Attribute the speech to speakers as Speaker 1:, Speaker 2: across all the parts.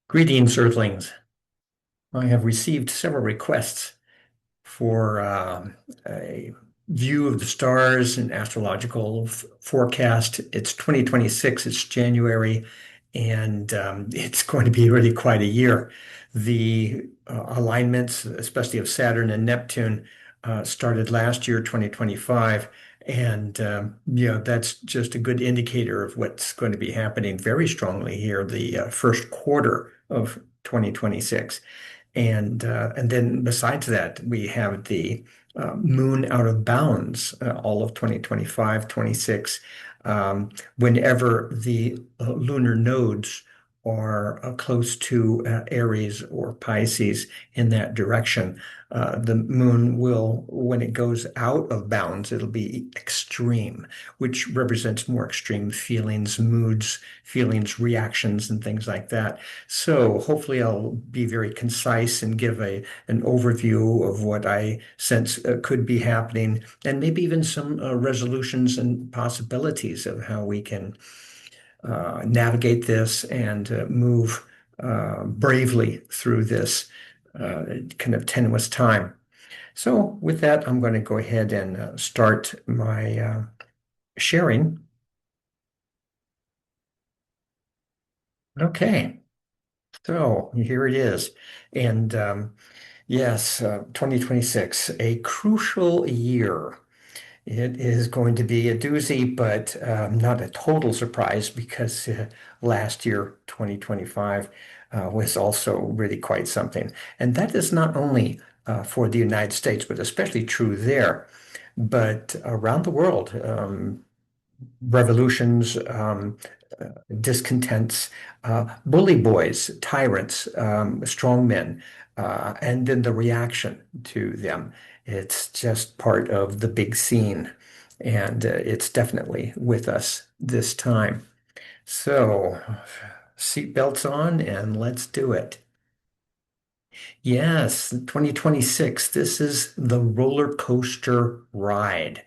Speaker 1: Greetings, Earthlings. I have received several requests for a view of the stars and astrological forecast. It's 2026, it's January, and it's going to be really quite a year. The alignments, especially of Saturn and Neptune, started last year, 2025. And that's just a good indicator of what's going to be happening very strongly here, the first quarter of 2026. And then besides that, we have the moon out of bounds all of 2025, 26. Whenever the lunar nodes are close to Aries or Pisces in that direction, the moon will, when it goes out of bounds, it'll be extreme, which represents more extreme feelings, moods, feelings, reactions, and things like that. So hopefully I'll be very concise and give an overview of what I sense could be happening, and maybe even some resolutions and possibilities of how we can navigate this and move bravely through this kind of tenuous time. So with that, I'm going to go ahead and start my sharing. Okay, so here it is. And yes, 2026, a crucial year. It is going to be a doozy, but not a total surprise because last year, 2025, was also really quite something. And that is not only for the United States, but especially true there, but around the world. Revolutions, discontents, bully boys, tyrants, strongmen, and then the reaction to them. It's just part of the big scene, and it's definitely with us this time. So, seatbelts on, and let's do it. Yes, 2026. This is the roller coaster ride.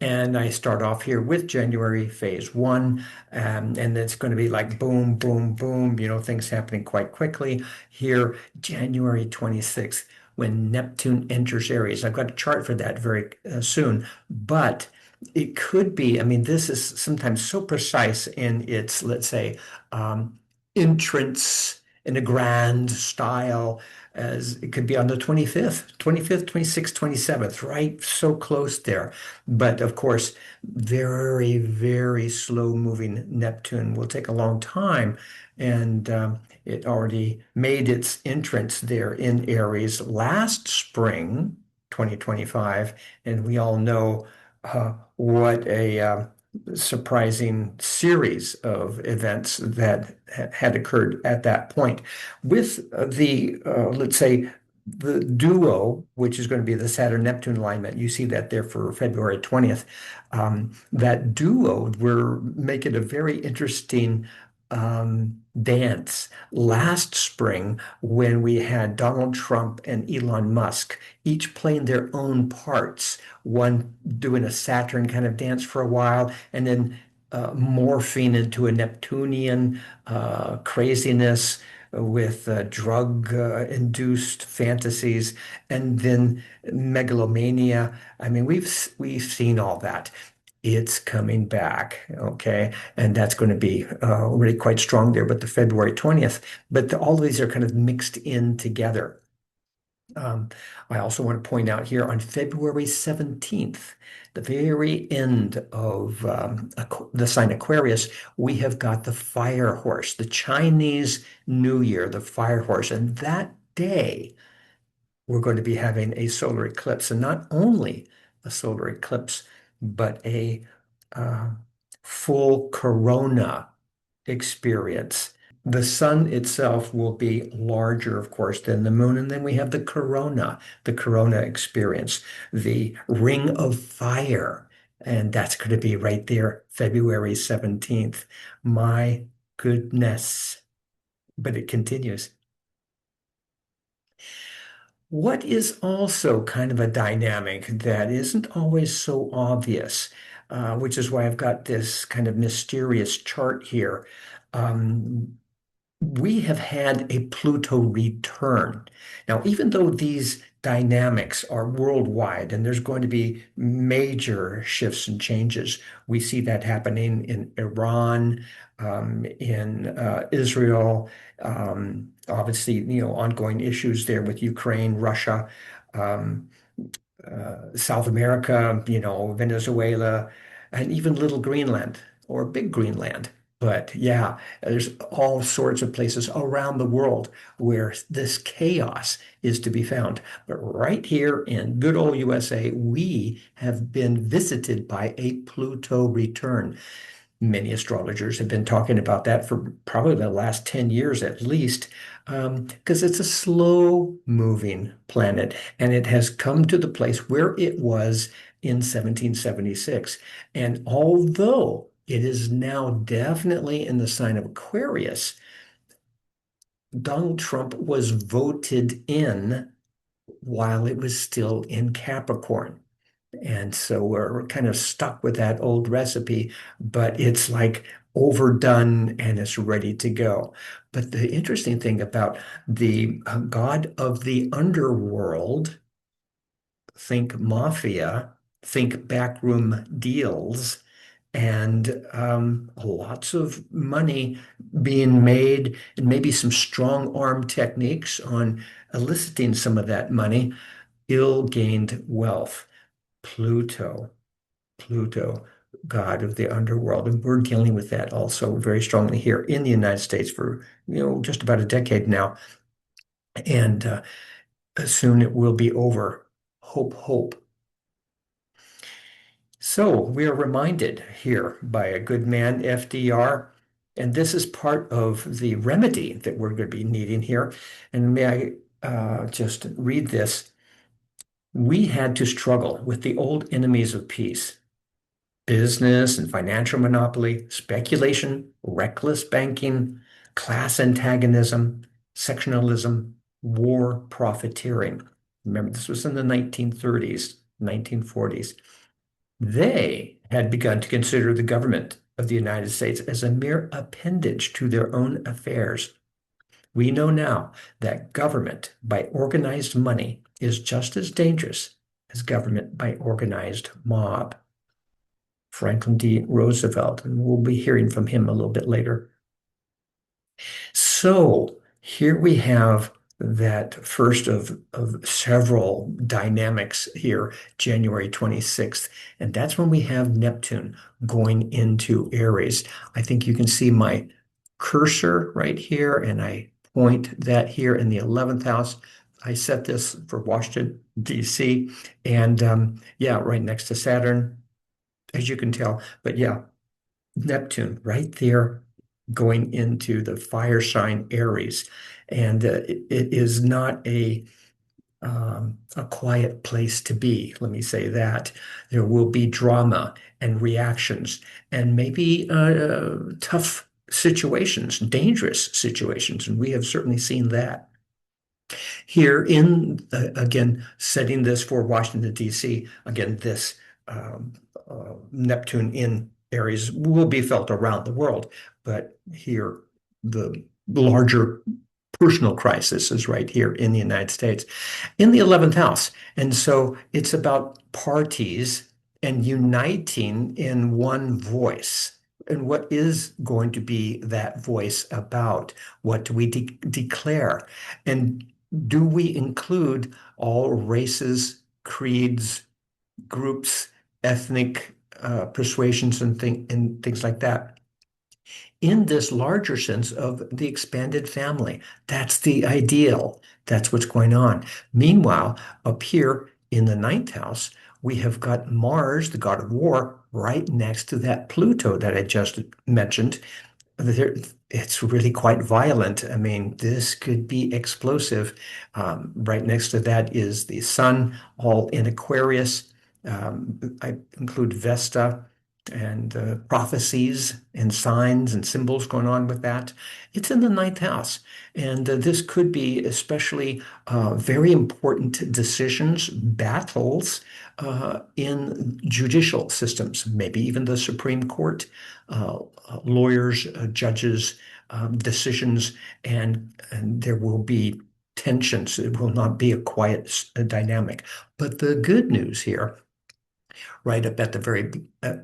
Speaker 1: And I start off here with January phase one, and it's going to be like boom, boom, boom, things happening quite quickly. Here, January 26th, when Neptune enters Aries. I've got a chart for that very soon, but it could be, I mean, this is sometimes so precise in its, let's say, entrance in a grand style as it could be on the 25th, 25th, 26th, 27th, right? So close there. But of course, very, very slow moving Neptune will take a long time. And it already made its entrance there in Aries last spring, 2025. And we all know what a surprising series of events that had occurred at that point. With let's say, the duo, which is going to be the Saturn-Neptune alignment, you see that there for February 20th. That duo will make it a very interesting dance. Last spring, when we had Donald Trump and Elon Musk, each playing their own parts, one doing a Saturn kind of dance for a while, and then morphing into a Neptunian craziness with drug-induced fantasies, and then megalomania. I mean, we've seen all that. It's coming back, okay, and that's going to be really quite strong there. But the February 20th, all of these are kind of mixed in together. Um, I also want to point out here on February 17th, the very end of the sign Aquarius, we have got the fire horse, the Chinese New Year, the fire horse. And that day, we're going to be having a solar eclipse. And not only a solar eclipse, but a uh, full corona experience. The sun itself will be larger, of course, than the moon. And then we have the corona experience, the ring of fire. And that's going to be right there, February 17th. My goodness. But it continues. What is also kind of a dynamic that isn't always so obvious, which is why I've got this kind of mysterious chart here. Um, we have had a Pluto return. Now, even though these dynamics are worldwide and there's going to be major shifts and changes, we see that happening in Iran, in Israel, obviously, ongoing issues there with Ukraine, Russia. Um, South America, Venezuela, and even little Greenland or big Greenland. But yeah, there's all sorts of places around the world where this chaos is to be found. But right here in good old USA, we have been visited by a Pluto return. Many astrologers have been talking about that for probably the last 10 years at least, because it's a slow moving planet and it has come to the place where it was in 1776. And although it is now definitely in the sign of Aquarius, Donald Trump was voted in while it was still in Capricorn. And so we're kind of stuck with that old recipe, but it's like overdone and it's ready to go. But the interesting thing about the god of the underworld, think mafia, think backroom deals, and lots of money being made, and maybe some strong arm techniques on eliciting some of that money, ill-gained wealth. Pluto. Pluto, god of the underworld. And we're dealing with that also very strongly here in the United States for, just about a decade now. And soon it will be over. Hope, hope. So we are reminded here by a good man, FDR, and this is part of the remedy that we're going to be needing here. And may I just read this? We had to struggle with the old enemies of peace: business and financial monopoly, speculation, reckless banking, class antagonism, sectionalism, war profiteering. Remember, this was in the 1930s, 1940s. They had begun to consider the government of the United States as a mere appendage to their own affairs. We know now that government by organized money is just as dangerous as government by organized mob. Franklin D. Roosevelt, and we'll be hearing from him a little bit later. So here we have that first of several dynamics here, January 26th. And that's when we have Neptune going into Aries. I think you can see my cursor right here, and I point that here in the 11th house. I set this for Washington, D.C., and yeah, right next to Saturn, as you can tell. But yeah, Neptune right there going into the fire sign Aries. And it is not a quiet place to be. Let me say that. There will be drama and reactions and maybe tough situations, dangerous situations. And we have certainly seen that. Here in, again, setting this for Washington, D.C., again, this Neptune in Aries will be felt around the world, but here the larger personal crisis is right here in the United States, in the 11th house. And so it's about parties and uniting in one voice. And what is going to be that voice about? What do we declare? And do we include all races, creeds, groups, ethnic persuasions, and things like that in this larger sense of the expanded family? That's the ideal. That's what's going on. Meanwhile, up here in the ninth house, we have got Mars, the god of war, right next to that Pluto that I just mentioned. It's really quite violent. I mean, this could be explosive. Right next to that is the sun, all in Aquarius. I include Vesta and prophecies and signs and symbols going on with that. It's in the ninth house. And this could be especially very important decisions, battles in judicial systems, maybe even the Supreme Court, lawyers, judges, decisions, and there will be tensions. It will not be a quiet dynamic. But the good news here, right up at the very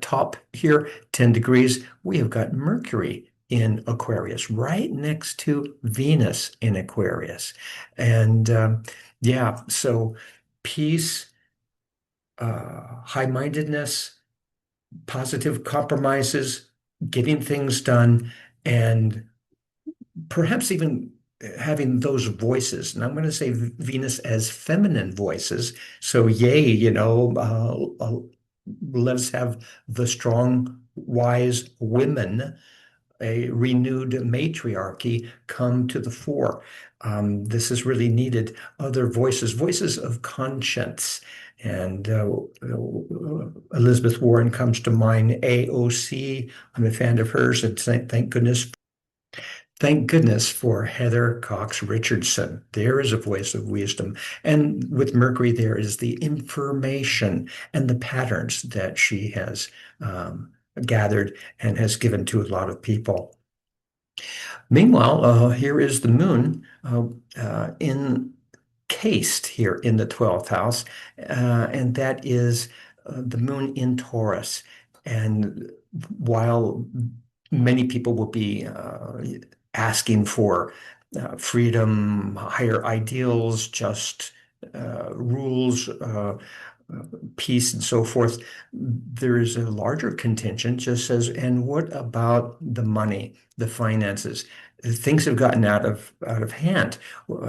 Speaker 1: top here, 10 degrees, we have got Mercury in Aquarius, right next to Venus in Aquarius. And yeah, so peace, high-mindedness, positive compromises, getting things done, and perhaps even having those voices. And I'm going to say Venus as feminine voices. So, yay, let us have the strong, wise women, a renewed matriarchy come to the fore. This is really needed. Other voices, voices of conscience. And Elizabeth Warren comes to mind, AOC. I'm a fan of hers, and thank goodness for Heather Cox Richardson. There is a voice of wisdom. And with Mercury, there is the information and the patterns that she has gathered and has given to a lot of people. Meanwhile, here is the moon encased here in the 12th house, and that is the moon in Taurus. And while many people will be asking for freedom, higher ideals, just rules, peace, and so forth, there is a larger contingent just says, and what about the money, the finances? Things have gotten out of hand.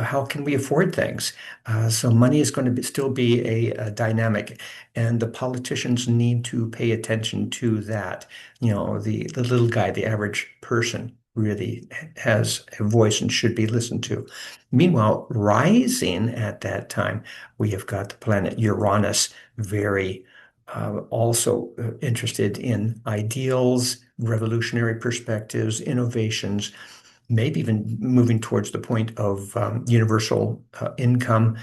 Speaker 1: How can we afford things? So money is going to still be a dynamic, and the politicians need to pay attention to that. The little guy, the average person, really has a voice and should be listened to. Meanwhile, rising at that time, we have got the planet Uranus, very also interested in ideals, revolutionary perspectives, innovations, maybe even moving towards the point of universal income.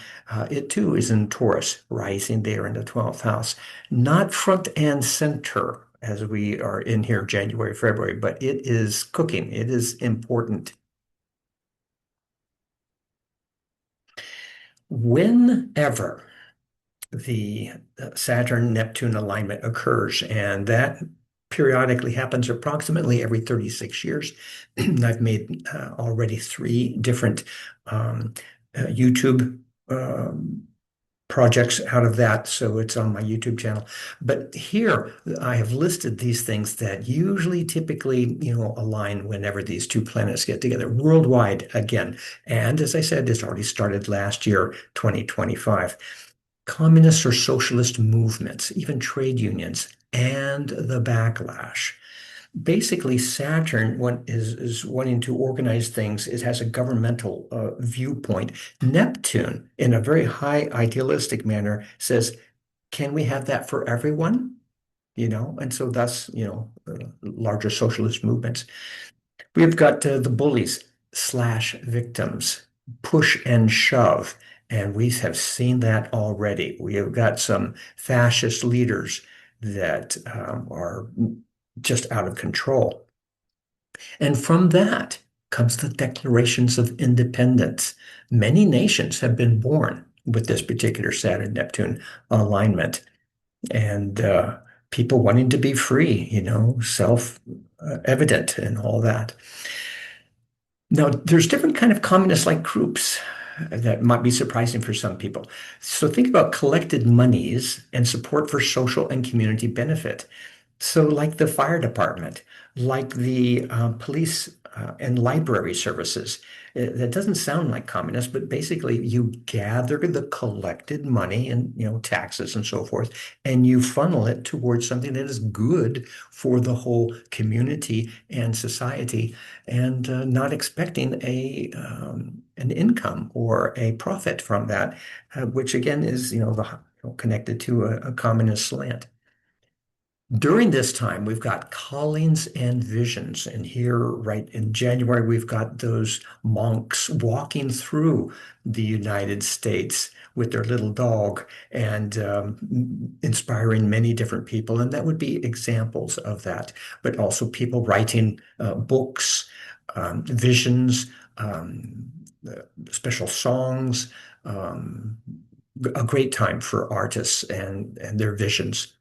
Speaker 1: It too is in Taurus, rising there in the 12th house. Not front and center as we are in here January, February, but it is cooking. It is important. Whenever the Saturn-Neptune alignment occurs, and that periodically happens approximately every 36 years. I've made already three different YouTube projects out of that, so it's on my YouTube channel. But here I have listed these things that usually typically, align whenever these two planets get together worldwide again. And as I said, it's already started last year, 2025. Communist or socialist movements, even trade unions, and the backlash. Basically, Saturn is wanting to organize things. It has a governmental viewpoint. Neptune, in a very high idealistic manner, says, can we have that for everyone? And so thus, larger socialist movements. We've got the bullies slash victims, push and shove. And we have seen that already. We have got some fascist leaders that are just out of control. And from that comes the declarations of independence. Many nations have been born with this particular Saturn-Neptune alignment. And people wanting to be free, self-evident and all that. Now, there's different kind of communist-like groups that might be surprising for some people. So think about collected monies and support for social and community benefit. So like the fire department, like the police and library services. That doesn't sound like communist, but basically you gather the collected money and taxes and so forth, and you funnel it towards something that is good for the whole community and society, and not expecting an income or a profit from that, which again is connected to a communist slant. During this time, we've got callings and visions. And here, right in January, we've got those monks walking through the United States with their little dog and inspiring many different people. And that would be examples of that, but also people writing books, visions, special songs, um, a great time for artists and their visions.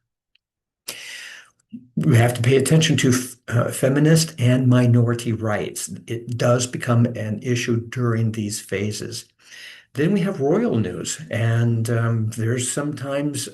Speaker 1: We have to pay attention to feminist and minority rights. It does become an issue during these phases. Then we have royal news, and there's sometimes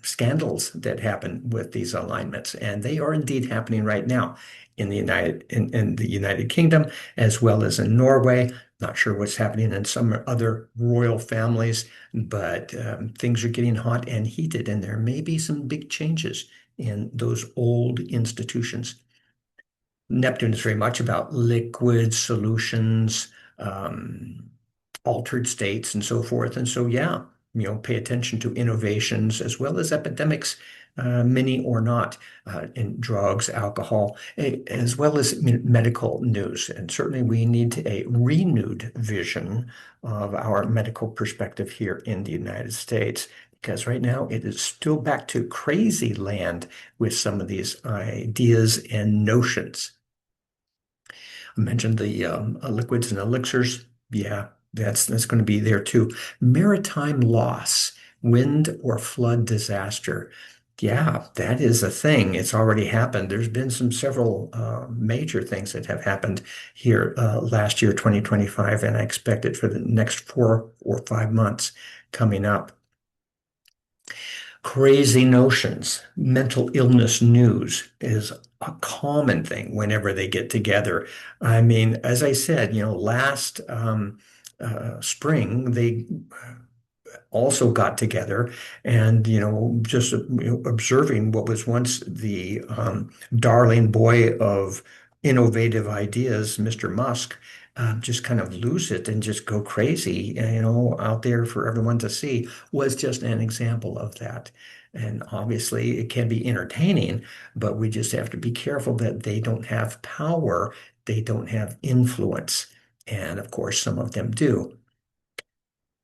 Speaker 1: scandals that happen with these alignments, and they are indeed happening right now in the United Kingdom as well as in Norway. Not sure what's happening in some other royal families, but things are getting hot and heated, and there may be some big changes in those old institutions. Neptune is very much about liquid solutions, um, altered states, and so forth. And so, yeah, pay attention to innovations as well as epidemics, many or not, in drugs, alcohol, as well as medical news. And certainly, we need a renewed vision of our medical perspective here in the United States. Because right now it is still back to crazy land with some of these ideas and notions. I mentioned the liquids and elixirs. Yeah, that's going to be there too. Maritime loss, wind or flood disaster. Yeah, that is a thing. It's already happened. There's been some several major things that have happened here last year, 2025, and I expect it for the next 4 or 5 months coming up. Crazy notions, mental illness news is a common thing whenever they get together. I mean, as I said, last spring, they also got together and just observing what was once the darling boy of innovative ideas, Mr. Musk, just kind of lose it and just go crazy, out there for everyone to see, was just an example of that. And obviously it can be entertaining, but we just have to be careful that they don't have power, they don't have influence, and of course some of them do.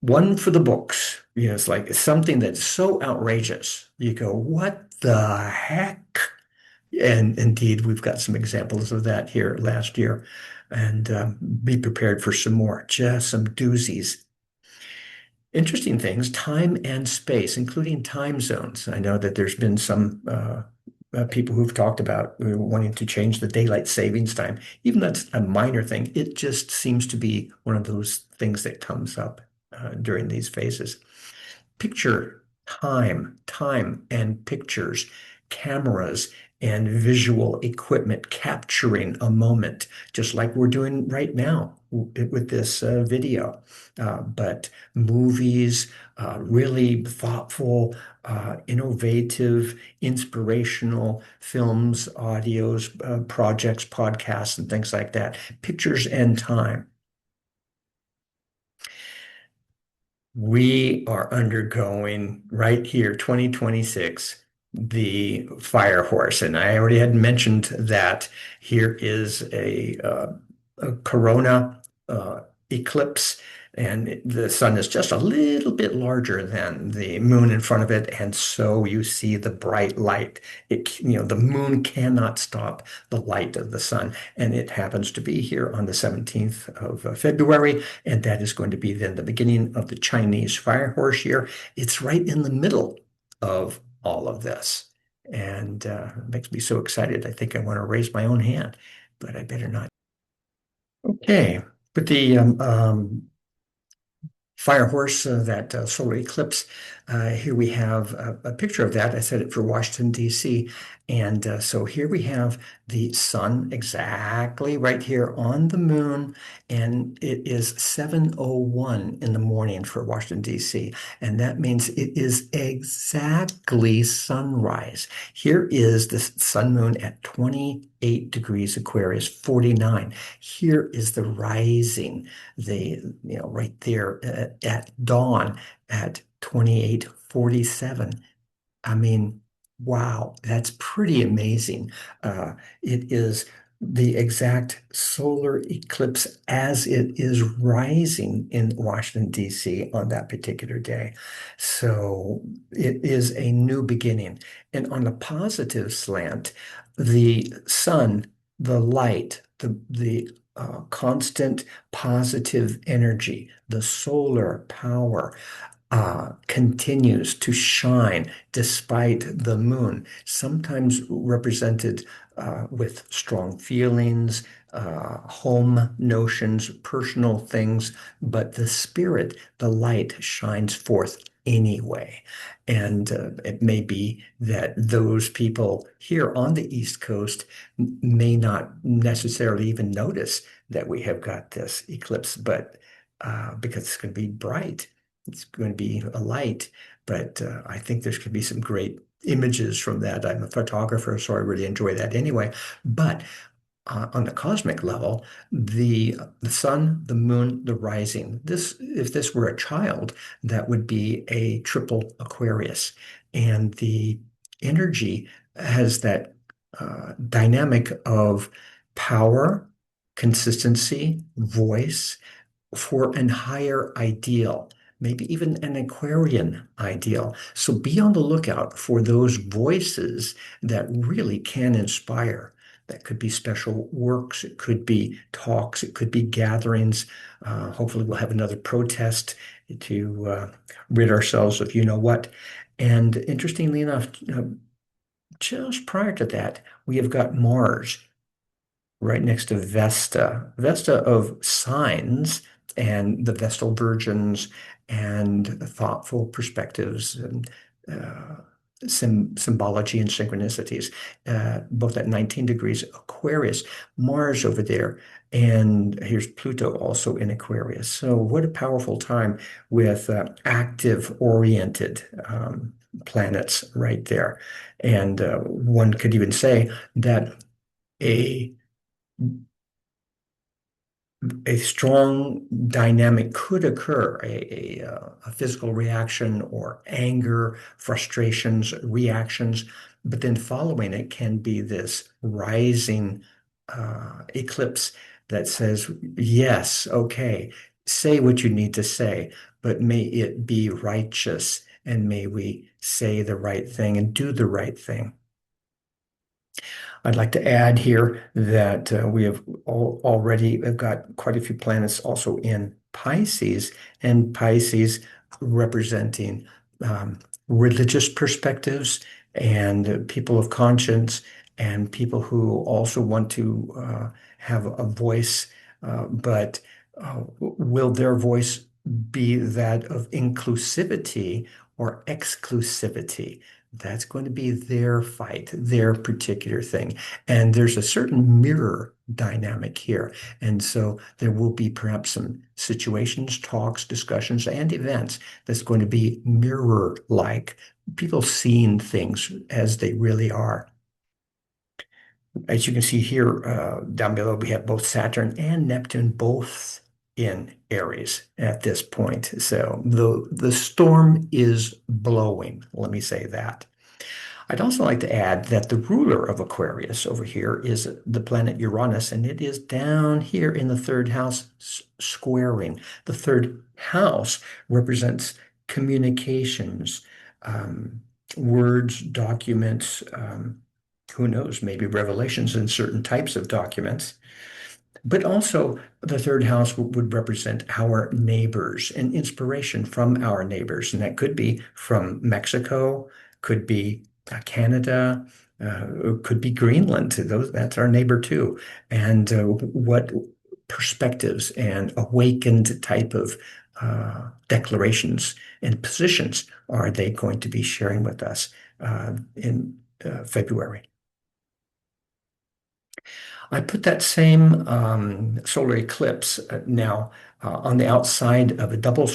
Speaker 1: One for the books. It's like something that's so outrageous. You go, what the heck? And indeed, we've got some examples of that here last year. And be prepared for some more, just some doozies. Interesting things, time and space, including time zones. I know that there's been some people who've talked about wanting to change the daylight savings time. Even that's a minor thing, it just seems to be one of those things that comes up during these phases. Picture time and pictures, cameras and visual equipment capturing a moment, just like we're doing right now with this video. But movies, really thoughtful, innovative, inspirational films, audios, projects, podcasts, and things like that. Pictures and time. We are undergoing right here, 2026, the fire horse. And I already had mentioned that here is a corona eclipse, and the sun is just a little bit larger than the moon in front of it. And so you see the bright light. The moon cannot stop the light of the sun. And it happens to be here on the 17th of February. And that is going to be then the beginning of the Chinese fire horse year. It's right in the middle of all of this. And it makes me so excited. I think I want to raise my own hand, but I better not. Okay. But the fire horse, that solar eclipse. Here we have a picture of that. I set it for Washington, D.C. And so here we have the sun exactly right here on the moon. And it is 7:01 in the morning for Washington, D.C. And that means it is exactly sunrise. Here is the sun moon at 28 degrees Aquarius, 49. Here is the rising, right there at dawn at 28:47. I mean, wow, that's pretty amazing. It is the exact solar eclipse as it is rising in Washington, D.C. on that particular day. So it is a new beginning. And on the positive slant, the sun, the light, the constant positive energy, the solar power continues to shine despite the moon, sometimes represented with strong feelings, home notions, personal things, but the spirit, the light shines forth anyway. And it may be that those people here on the East Coast may not necessarily even notice that we have got this eclipse, but because it's going to be bright. It's going to be a light, but I think there's going to be some great images from that. I'm a photographer, so I really enjoy that anyway. But on the cosmic level, the sun, the moon, the rising. This, if this were a child, that would be a triple Aquarius, and the energy has that dynamic of power, consistency, voice for an higher ideal, maybe even an Aquarian ideal. So be on the lookout for those voices that really can inspire. That could be special works, it could be talks, it could be gatherings. Hopefully, we'll have another protest to rid ourselves of you know what. And interestingly enough, just prior to that, we have got Mars right next to Vesta, Vesta of signs and the Vestal virgins and thoughtful perspectives and symbology and synchronicities, both at 19 degrees Aquarius, Mars over there, and here's Pluto also in Aquarius. So what a powerful time with active oriented planets right there. And one could even say that a a strong dynamic could occur, a physical reaction or anger, frustrations, reactions, but then following it can be this rising eclipse that says, yes, okay, say what you need to say, but may it be righteous and may we say the right thing and do the right thing. I'd like to add here that we have already got quite a few planets also in Pisces, and Pisces representing religious perspectives and people of conscience and people who also want to have a voice, but will their voice be that of inclusivity or exclusivity? That's going to be their fight, their particular thing. And there's a certain mirror dynamic here. And so there will be perhaps some situations, talks, discussions, and events that's going to be mirror-like, people seeing things as they really are. As you can see here, down below, we have both Saturn and Neptune both in Aries at this point. So the storm is blowing, let me say that. I'd also like to add that the ruler of Aquarius over here is the planet Uranus, and it is down here in the third house squaring. The third house represents communications, um, words, documents, who knows, maybe revelations in certain types of documents. But also, the third house would represent our neighbors and inspiration from our neighbors. And that could be from Mexico, could be Canada, could be Greenland. That's our neighbor too. And what perspectives and awakened type of declarations and positions are they going to be sharing with us in February? I put that same solar eclipse now on the outside of a double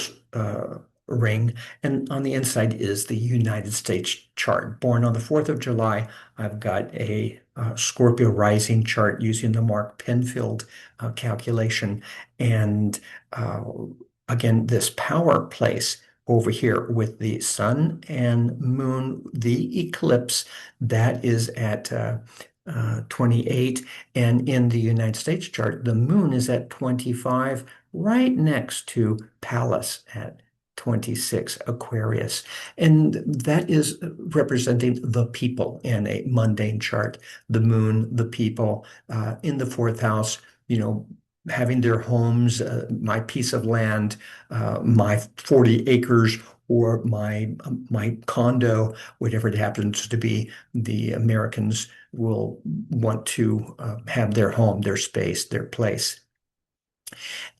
Speaker 1: ring, and on the inside is the United States chart. Born on the 4th of July, I've got a Scorpio rising chart using the Mark Penfield calculation. And uh, again, this power place over here with the sun and moon, the eclipse, that is at 28. And in the United States chart, the moon is at 25, right next to Pallas at 26, Aquarius. And that is representing the people in a mundane chart. The moon, the people, in the fourth house, you know, having their homes, my piece of land, my 40 acres, or my condo, whatever it happens to be. The Americans will want to have their home, their space, their place.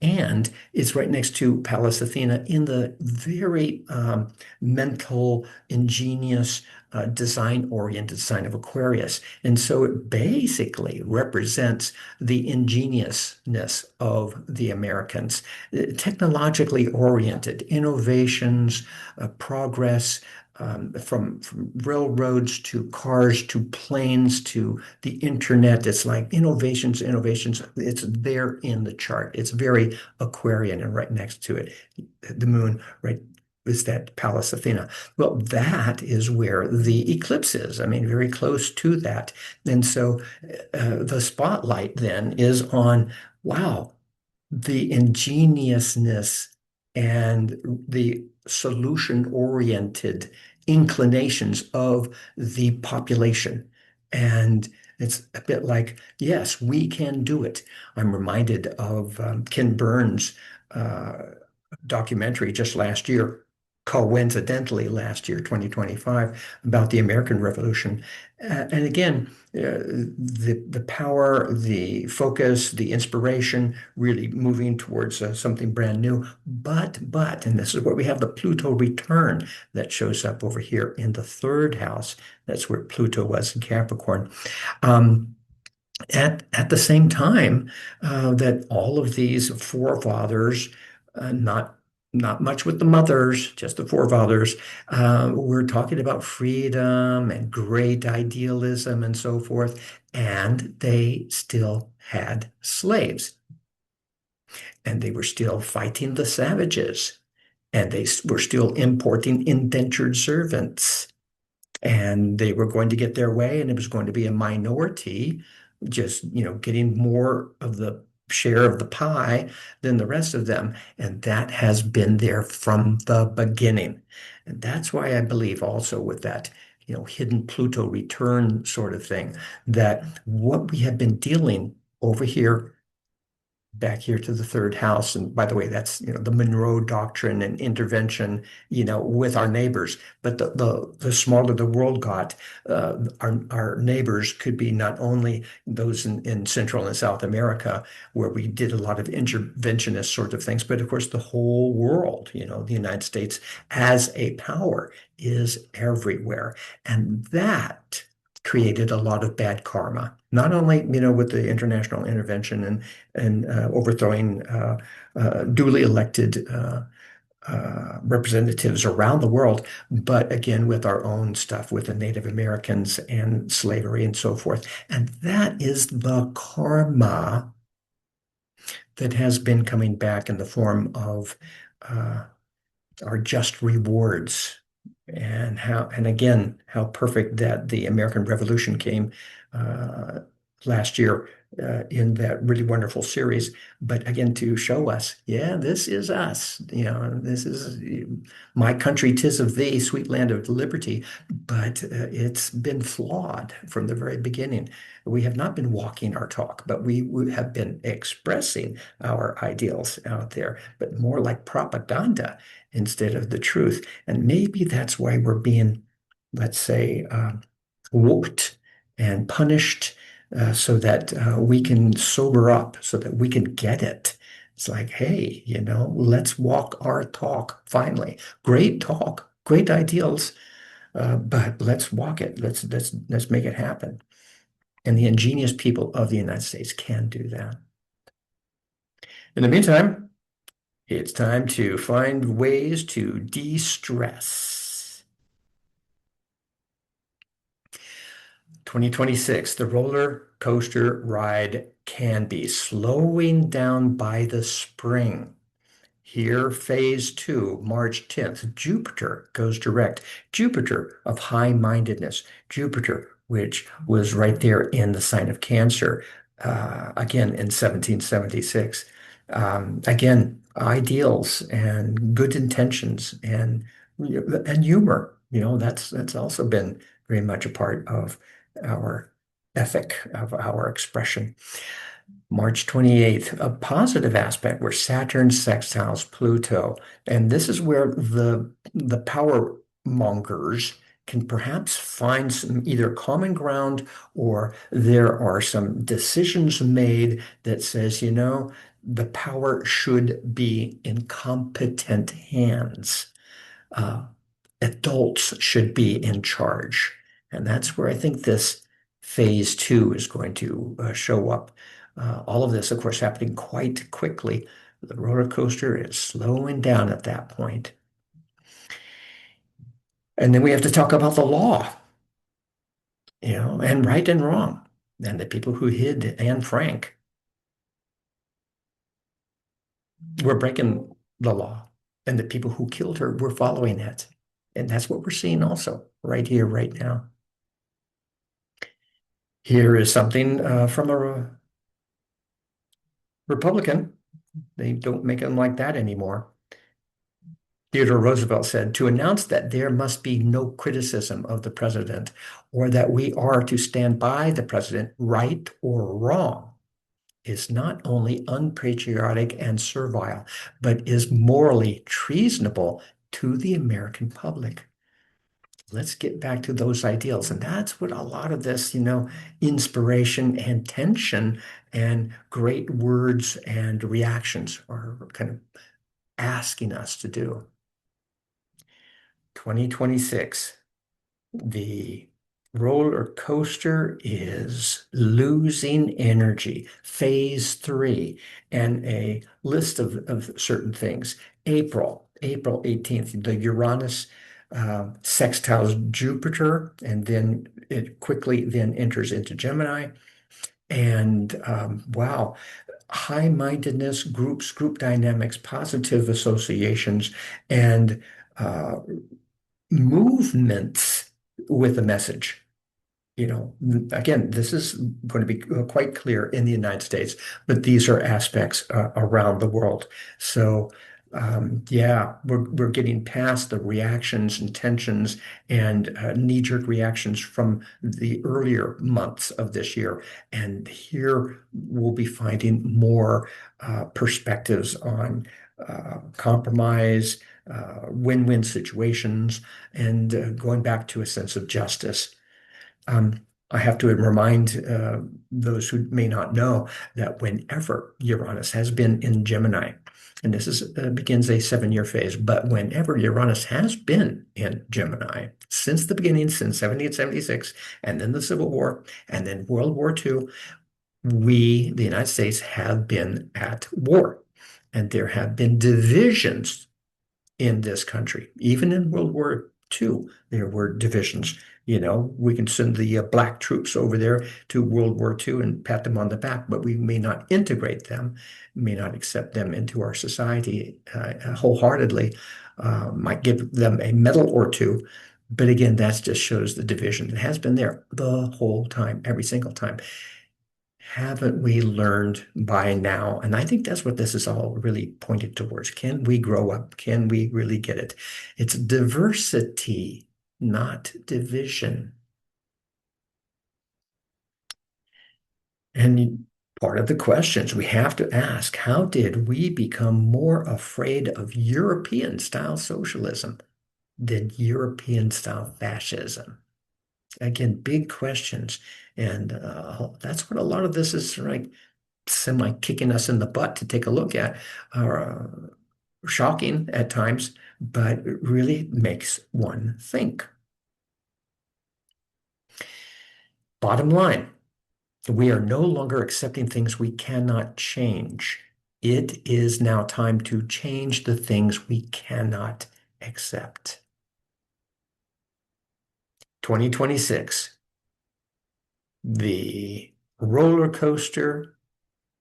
Speaker 1: And it's right next to Pallas Athena in the very mental, ingenious, design-oriented sign of Aquarius. And so it basically represents the ingeniousness of the Americans, technologically oriented, innovations, progress, from railroads to cars to planes to the internet. It's like innovations, innovations. It's there in the chart. It's very Aquarian, and right next to it, the moon, right, is that Pallas Athena. Well, that is where the eclipse is. I mean, very close to that. And so the spotlight then is on, wow, the ingeniousness and the solution-oriented inclinations of the population. And it's a bit like, yes, we can do it. I'm reminded of Ken Burns' uh, documentary just last year, coincidentally last year, 2025, about the American Revolution. And again, the power, the focus, the inspiration, really moving towards something brand new. And this is where we have the Pluto return that shows up over here in the third house. That's where Pluto was in Capricorn. Um, at the same time, that all of these forefathers, not much with the mothers, just the forefathers, we're talking about freedom and great idealism and so forth, and they still had slaves, and they were still fighting the savages, and they were still importing indentured servants, and they were going to get their way, and it was going to be a minority just, getting more of the share of the pie than the rest of them. And that has been there from the beginning. And that's why I believe also with that, hidden Pluto return sort of thing, that what we have been dealing over here back here to the third house. And by the way, that's, the Monroe Doctrine and intervention, with our neighbors. But the smaller the world got, our neighbors could be not only those in Central and South America, where we did a lot of interventionist sort of things, but of course the whole world, the United States as a power is everywhere. And that created a lot of bad karma, not only, with the international intervention and overthrowing duly elected representatives around the world, but again with our own stuff with the Native Americans and slavery and so forth. And that is the karma that has been coming back in the form of uh, our just rewards. And again, how perfect that the American Revolution came uh, last year in that really wonderful series. But again, to show us, yeah, this is us. This is my country, 'tis of thee, sweet land of liberty. But it's been flawed from the very beginning. We have not been walking our talk, but we have been expressing our ideals out there, but more like propaganda instead of the truth. And maybe that's why we're being, let's say, whooped and punished, so that we can sober up, so that we can get it. It's like, hey, let's walk our talk finally. Great talk, great ideals, but let's walk it. Let's make it happen. And the ingenious people of the United States can do that. In the meantime, it's time to find ways to de-stress. 2026, the roller coaster ride can be slowing down by the spring. Here, phase two, March 10th, Jupiter goes direct. Jupiter of high-mindedness, Jupiter which was right there in the sign of Cancer, again in 1776. Again, ideals and good intentions and humor. That's also been very much a part of our ethic, of our expression. March 28th, a positive aspect where Saturn sextiles Pluto. And this is where the power mongers can perhaps find some either common ground, or there are some decisions made that says, the power should be in competent hands. Uh, Adults should be in charge. And that's where I think this phase two is going to show up. All of this, of course, happening quite quickly. The roller coaster is slowing down at that point. And then we have to talk about the law, and right and wrong, and the people who hid Anne Frank were breaking the law, and the people who killed her were following it. And that's what we're seeing also right here, right now. Here is something from a Republican. They don't make them like that anymore. Theodore Roosevelt said, to announce that there must be no criticism of the president, or that we are to stand by the president, right or wrong, is not only unpatriotic and servile, but is morally treasonable to the American public. Let's get back to those ideals. And that's what a lot of this, inspiration and tension and great words and reactions are kind of asking us to do. 2026, the roller coaster is losing energy. Phase three, and a list of certain things. April 18th, the Uranus sextiles Jupiter, and then it quickly then enters into Gemini. And wow, high-mindedness, group dynamics, positive associations, and uh, movements with a message. Again, this is going to be quite clear in the United States, but these are aspects around the world. So, yeah, we're getting past the reactions and tensions and knee-jerk reactions from the earlier months of this year, and here we'll be finding more perspectives on compromise, win-win situations, and going back to a sense of justice. Um, I have to remind those who may not know that whenever Uranus has been in Gemini, and this begins a 7-year phase, but whenever Uranus has been in Gemini since the beginning, since 1776, and then the Civil War, and then World War II, we, the United States, have been at war, and there have been divisions in this country. Even in World War II, there were divisions. We can send the black troops over there to World War II and pat them on the back, but we may not integrate them, may not accept them into our society wholeheartedly, might give them a medal or two. But again, that just shows the division that has been there the whole time, every single time. Haven't we learned by now? And I think that's what this is all really pointed towards. Can we grow up? Can we really get it? It's diversity, not division. And part of the questions we have to ask, how did we become more afraid of European style socialism than European style fascism? Again, big questions. And that's what a lot of this is like semi kicking us in the butt to take a look at, are shocking at times, but it really makes one think. Bottom line, we are no longer accepting things we cannot change. It is now time to change the things we cannot accept. 2026, the roller coaster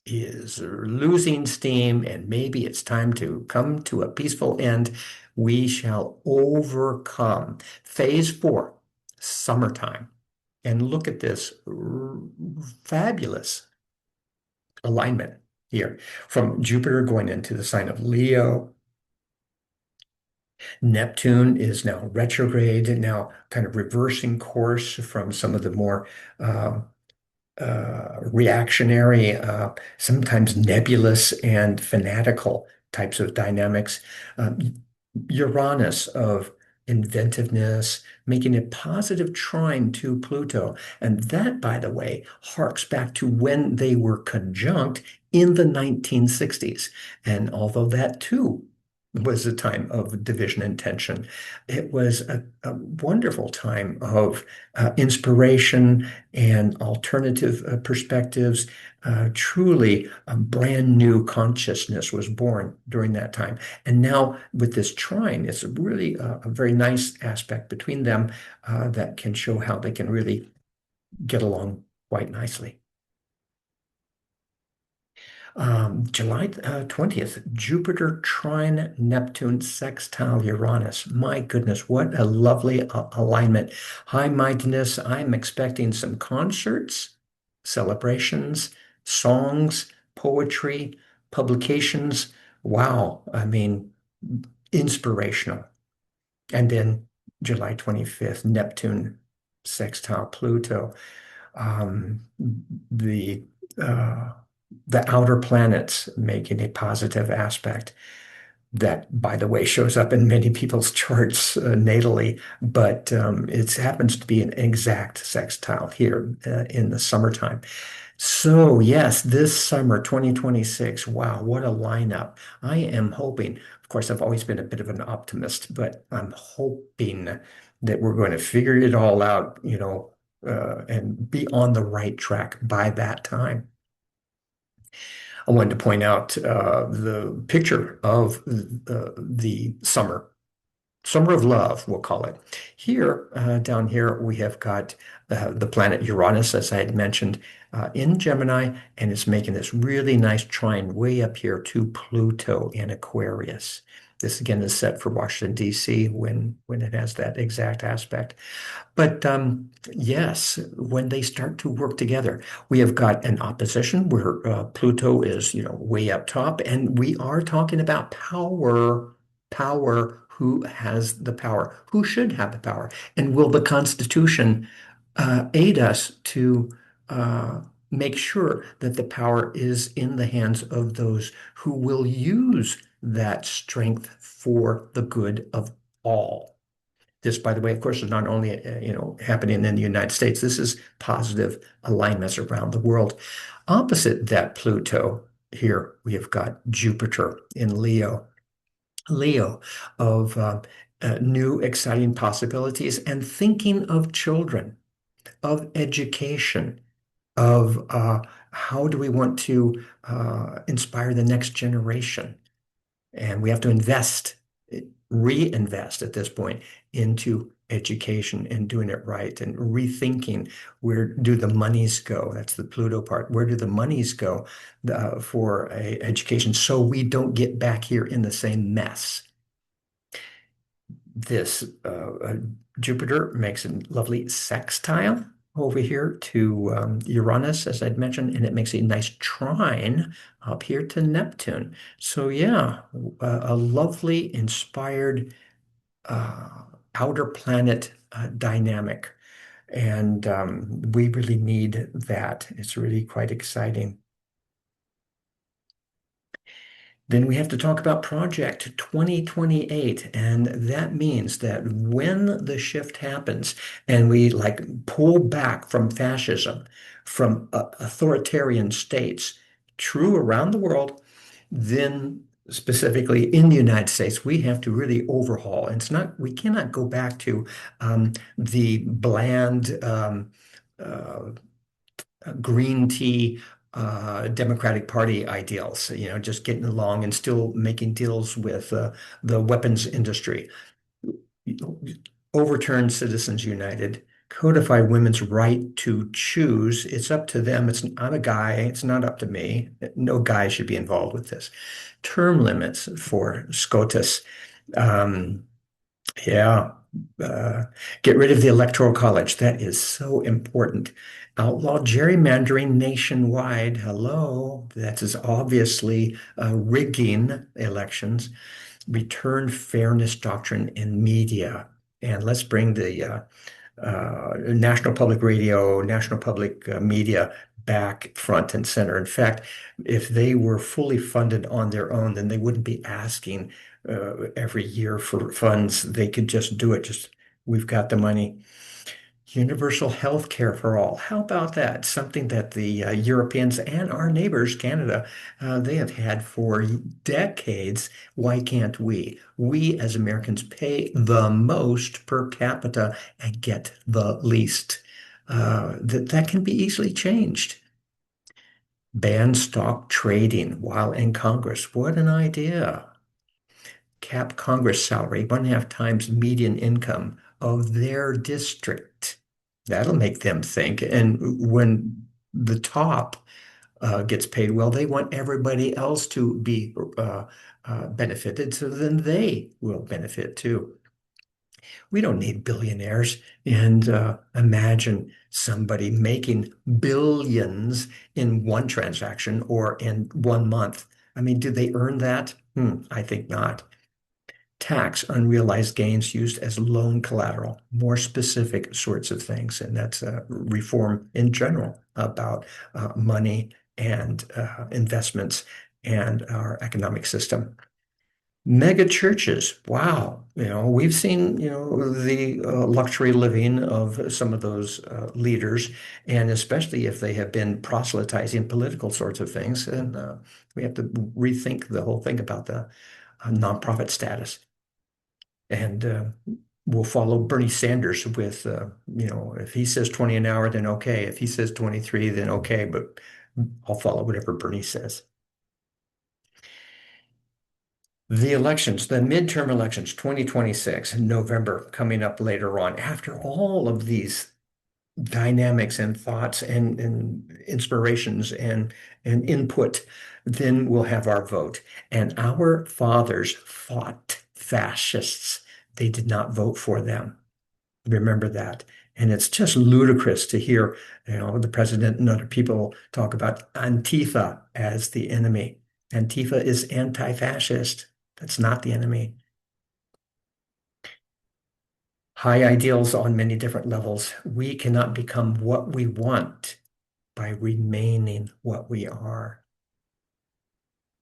Speaker 1: is losing steam, and maybe it's time to come to a peaceful end. We shall overcome. Phase four, summertime. And look at this fabulous alignment here from Jupiter going into the sign of Leo. Neptune is now retrograde and now kind of reversing course from some of the more uh, reactionary, sometimes nebulous and fanatical types of dynamics. Uranus of inventiveness, making a positive trine to Pluto. And that, by the way, harks back to when they were conjunct in the 1960s. And although that too was a time of division and tension, it was a wonderful time of inspiration and alternative perspectives. Truly, a brand new consciousness was born during that time. And now with this trine, it's really a very nice aspect between them that can show how they can really get along quite nicely. July 20th, Jupiter trine Neptune sextile Uranus. My goodness, what a lovely alignment. High-mindedness. I'm expecting some concerts, celebrations, songs, poetry, publications. Wow. I mean, inspirational. And then July 25th, Neptune sextile Pluto. Um, the uh, the outer planets making a positive aspect that, by the way, shows up in many people's charts natally, but it happens to be an exact sextile here in the summertime. So, yes, this summer, 2026, wow, what a lineup. I am hoping, of course, I've always been a bit of an optimist, but I'm hoping that we're going to figure it all out, and be on the right track by that time. I wanted to point out the picture of the summer of love, we'll call it. Here, down here, we have got the planet Uranus, as I had mentioned, in Gemini, and it's making this really nice trine way up here to Pluto in Aquarius. This again is set for Washington, D.C. when it has that exact aspect. But yes, when they start to work together, we have got an opposition where Pluto is, way up top, and we are talking about power, power. Who has the power? Who should have the power? And will the Constitution aid us to uh, make sure that the power is in the hands of those who will use that strength for the good of all? This, by the way, of course, is not only happening in the United States. This is positive alignments around the world. Opposite that Pluto, here we have got Jupiter in Leo. Leo of new exciting possibilities and thinking of children, of education, of how do we want to inspire the next generation. And we have to reinvest at this point into education and doing it right and rethinking where do the monies go? That's the Pluto part. Where do the monies go for education so we don't get back here in the same mess? This Jupiter makes a lovely sextile over here to Uranus, as I'd mentioned, and it makes a nice trine up here to Neptune. So yeah, a lovely, inspired uh, outer planet dynamic. And we really need that. It's really quite exciting. Then we have to talk about Project 2028. And that means that when the shift happens and we like pull back from fascism, from authoritarian states, true around the world, then specifically in the United States, we have to really overhaul. And we cannot go back to the bland uh, green tea Democratic Party ideals, just getting along and still making deals with the weapons industry. Overturn Citizens United, codify women's right to choose. It's up to them. I'm a guy. It's not up to me. No guy should be involved with this. Term limits for SCOTUS. Um, Yeah. Uh, get rid of the Electoral College. That is so important. Outlaw gerrymandering nationwide. Hello. That is obviously rigging elections. Return fairness doctrine in media. And let's bring the National Public Radio, National Public Media back front and center. In fact, if they were fully funded on their own, then they wouldn't be asking every year for funds. They could just do it. Just we've got the money. Universal health care for all. How about that? Something that the Europeans and our neighbors, Canada, they have had for decades. Why can't we? We as Americans pay the most per capita and get the least. That can be easily changed. Ban stock trading while in Congress. What an idea. Cap Congress salary 1.5 times median income of their district. That'll make them think. And when the top gets paid well, they want everybody else to be benefited, so then they will benefit too. We don't need billionaires. And imagine somebody making billions in one transaction or in 1 month. I mean, did they earn that? I think not. Tax unrealized gains used as loan collateral, more specific sorts of things. And that's a reform in general about money and investments and our economic system. Mega churches. Wow. We've seen, the luxury living of some of those leaders, and especially if they have been proselytizing political sorts of things. And we have to rethink the whole thing about the nonprofit status. And we'll follow Bernie Sanders with, if he says 20 an hour, then okay. If he says 23, then okay. But I'll follow whatever Bernie says. The elections, the midterm elections, 2026, in November, coming up later on. After all of these dynamics and thoughts and inspirations and input, then we'll have our vote. And our fathers fought fascists. They did not vote for them. Remember that. And it's just ludicrous to hear, the president and other people talk about Antifa as the enemy. Antifa is anti-fascist. That's not the enemy. High ideals on many different levels. We cannot become what we want by remaining what we are.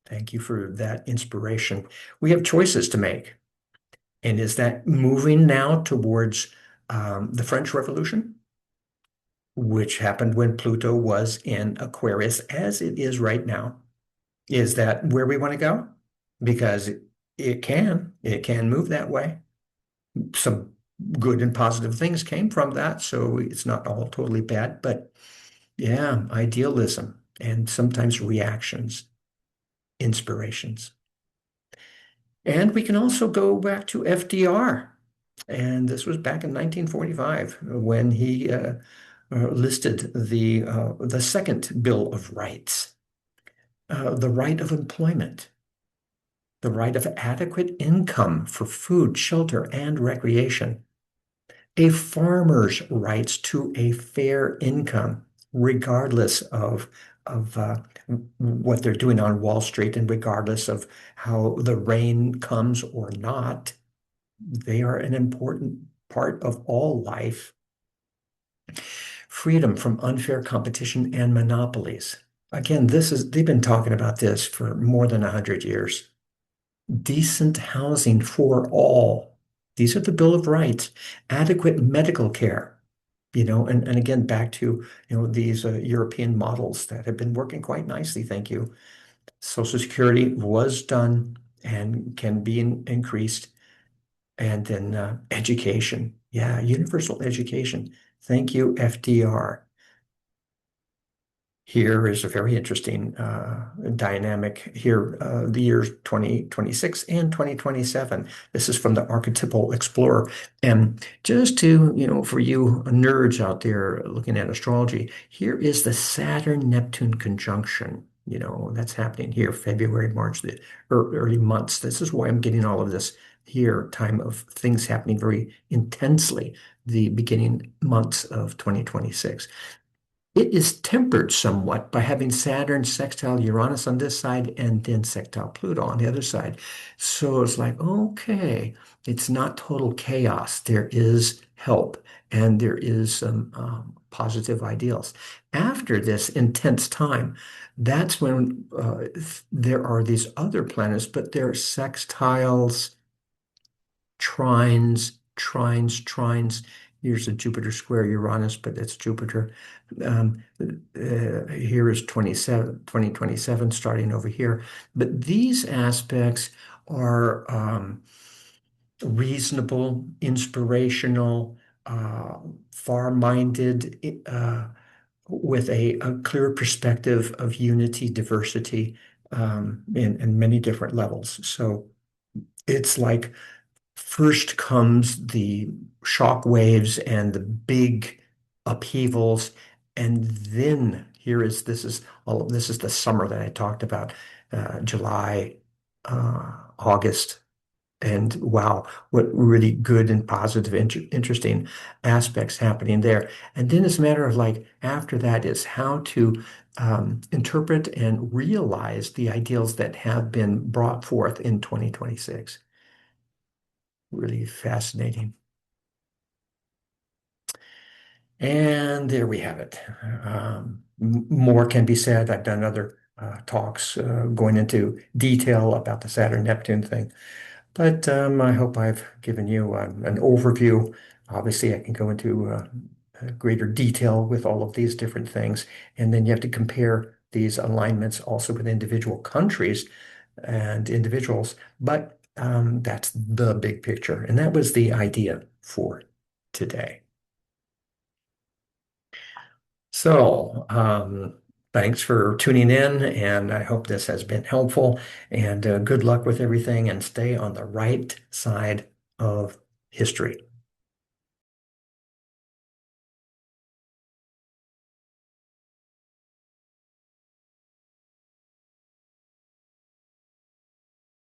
Speaker 1: Thank you for that inspiration. We have choices to make. And is that moving now towards the French Revolution, which happened when Pluto was in Aquarius, as it is right now? Is that where we want to go? Because it can move that way. Some good and positive things came from that, so it's not all totally bad. But yeah, idealism and sometimes reactions, inspirations. And we can also go back to FDR. And this was back in 1945 when he listed the second Bill of Rights, the right of employment, the right of adequate income for food, shelter, and recreation, a farmer's rights to a fair income, regardless of what they're doing on Wall Street and regardless of how the rain comes or not. They are an important part of all life. Freedom from unfair competition and monopolies. Again, they've been talking about this for more than 100 years. Decent housing for all. These are the Bill of Rights. Adequate medical care, and again, back to, these European models that have been working quite nicely. Thank you. Social Security was done and can be increased. And then education. Yeah, universal education. Thank you, FDR. Here is a very interesting dynamic here, the years 2026 and 2027. This is from the Archetypal Explorer. And just to, for you nerds out there looking at astrology, here is the Saturn-Neptune conjunction. That's happening here, February, March, the early months. This is why I'm getting all of this here, time of things happening very intensely, the beginning months of 2026. It is tempered somewhat by having Saturn sextile Uranus on this side and then sextile Pluto on the other side. So it's like, okay, it's not total chaos. There is help and there is some positive ideals. After this intense time, that's when there are these other planets, but they're sextiles, trines. Here's a Jupiter square Uranus, but it's Jupiter. Here is 2027 starting over here. But these aspects are reasonable, inspirational, uh, far-minded, with a clear perspective of unity, diversity, in many different levels. So it's like first comes the shock waves and the big upheavals, and then this is the summer that I talked about, July, August, and wow, what really good and positive, interesting aspects happening there. And then it's a matter of like after that is how to interpret and realize the ideals that have been brought forth in 2026. Really fascinating. And there we have it. More can be said. I've done other talks going into detail about the Saturn Neptune thing, but I hope I've given you an overview. Obviously, I can go into greater detail with all of these different things, and then you have to compare these alignments also with individual countries and individuals. But that's the big picture, and that was the idea for today. So, thanks for tuning in, and I hope this has been helpful. And good luck with everything, and stay on the right side of history.